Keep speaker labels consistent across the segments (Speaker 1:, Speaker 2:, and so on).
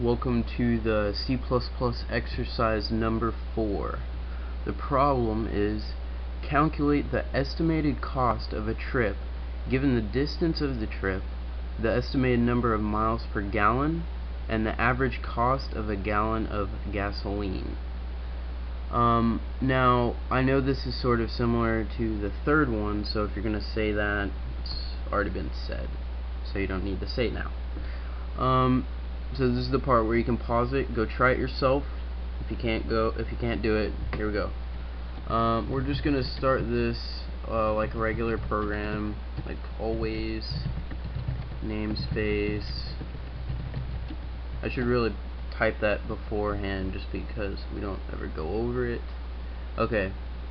Speaker 1: Welcome to the C++ exercise number 4. The problem is calculate the estimated cost of a trip given the distance of the trip, the estimated number of miles per gallon, and the average cost of a gallon of gasoline. Now, I know this is sort of similar to the third one, so if you're going to say that, it's already been said, so you don't need to say it now. So this is the part where you can pause it, go try it yourself. If you can't do it, here we go. We're just gonna start this like a regular program, like always. Namespace. I should really type that beforehand just because we don't ever go over it. Okay,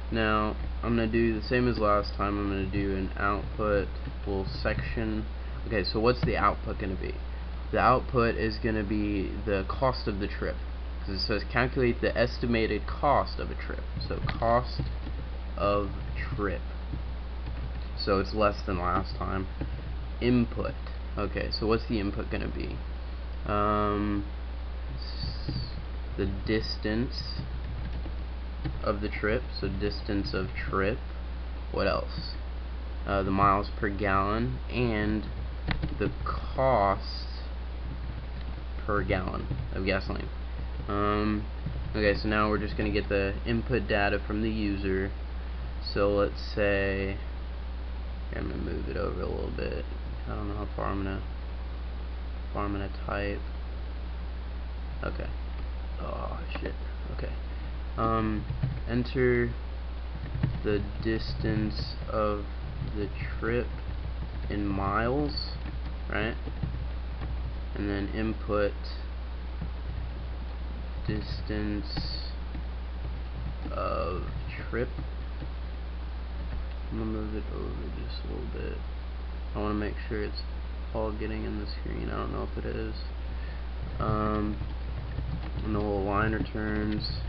Speaker 1: now I'm gonna do the same as last time. I'm gonna do an output little section. Okay, so what's the output gonna be? The output is going to be the cost of the trip, because it says calculate the estimated cost of a trip. So cost of trip. So it's less than last time. Input. Okay, so what's the input going to be? The distance of the trip. So distance of trip. What else? The miles per gallon and the cost per gallon of gasoline. Okay, so now we're just going to get the input data from the user. So let's say, I'm going to move it over a little bit. I don't know how far I'm going to type. Okay. Oh shit. Okay. Enter the distance of the trip in miles, right? And then input distance of trip. I'm gonna move it over just a little bit. I want to make sure it's all getting in the screen. I don't know if it is. And the little line returns.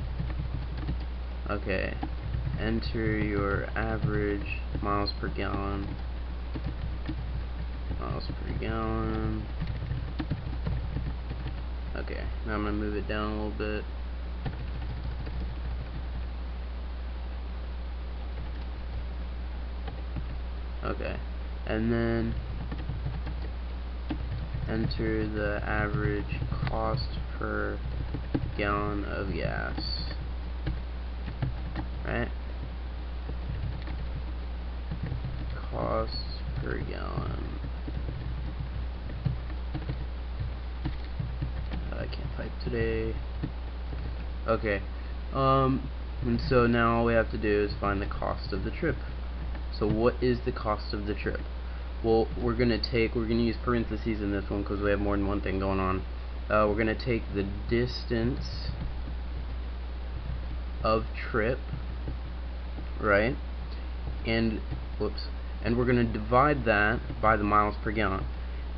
Speaker 1: Okay. Enter your average miles per gallon. Miles per gallon. Okay, now I'm going to move it down a little bit. Okay, and then enter the average cost per gallon of gas. Right? Cost per gallon. I can't type today. Okay. And so now all we have to do is find the cost of the trip. So what is the cost of the trip? Well, we're gonna use parentheses in this one because we have more than one thing going on. We're gonna take the distance of trip, right? And we're gonna divide that by the miles per gallon.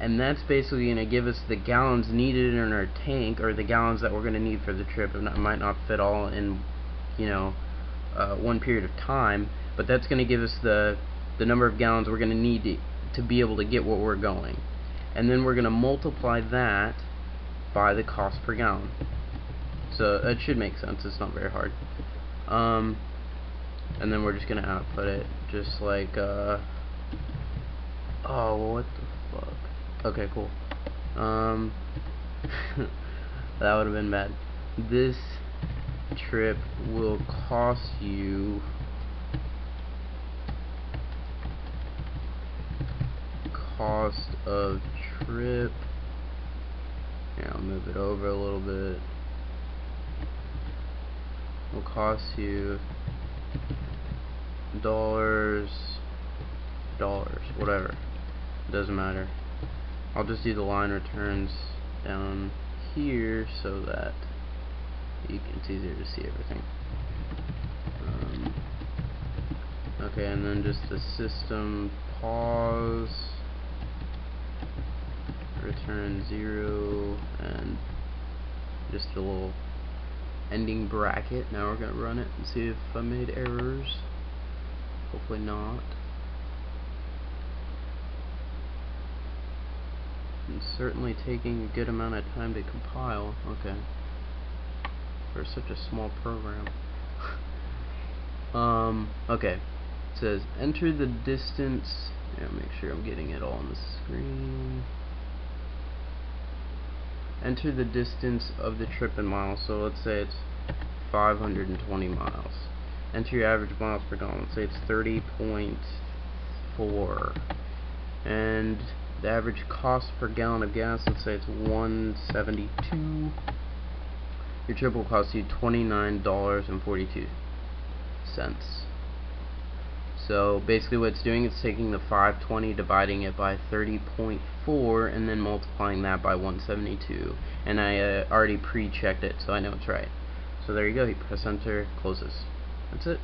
Speaker 1: And that's basically going to give us the gallons needed in our tank, or the gallons that we're going to need for the trip. It might not fit all in, one period of time, but that's going to give us the number of gallons we're going to need to be able to get what we're going. And then we're going to multiply that by the cost per gallon. So that should make sense. It's not very hard. And then we're just going to output it, just like, oh, what the fuck? Okay, cool. That would have been bad. This trip will cost you cost of trip. Yeah, I'll move it over a little bit. Will cost you dollars, whatever. It doesn't matter. I'll just do the line returns down here so that it's easier to see everything. Okay, and then just the system pause, return 0, and just a little ending bracket. Now we're going to run it and see if I made errors. Hopefully not. And certainly taking a good amount of time to compile. Okay. For such a small program. Okay. It says enter the distance. Yeah, make sure I'm getting it all on the screen. Enter the distance of the trip in miles. So let's say it's 520 miles. Enter your average miles per gallon. Let's say it's 30.4. And the average cost per gallon of gas, let's say it's $1.72. Your trip will cost you $29.42. So basically what it's doing is taking the 520, dividing it by 30.4, and then multiplying that by 172. And I already pre-checked it, so I know it's right. So there you go. You press enter, closes. That's it.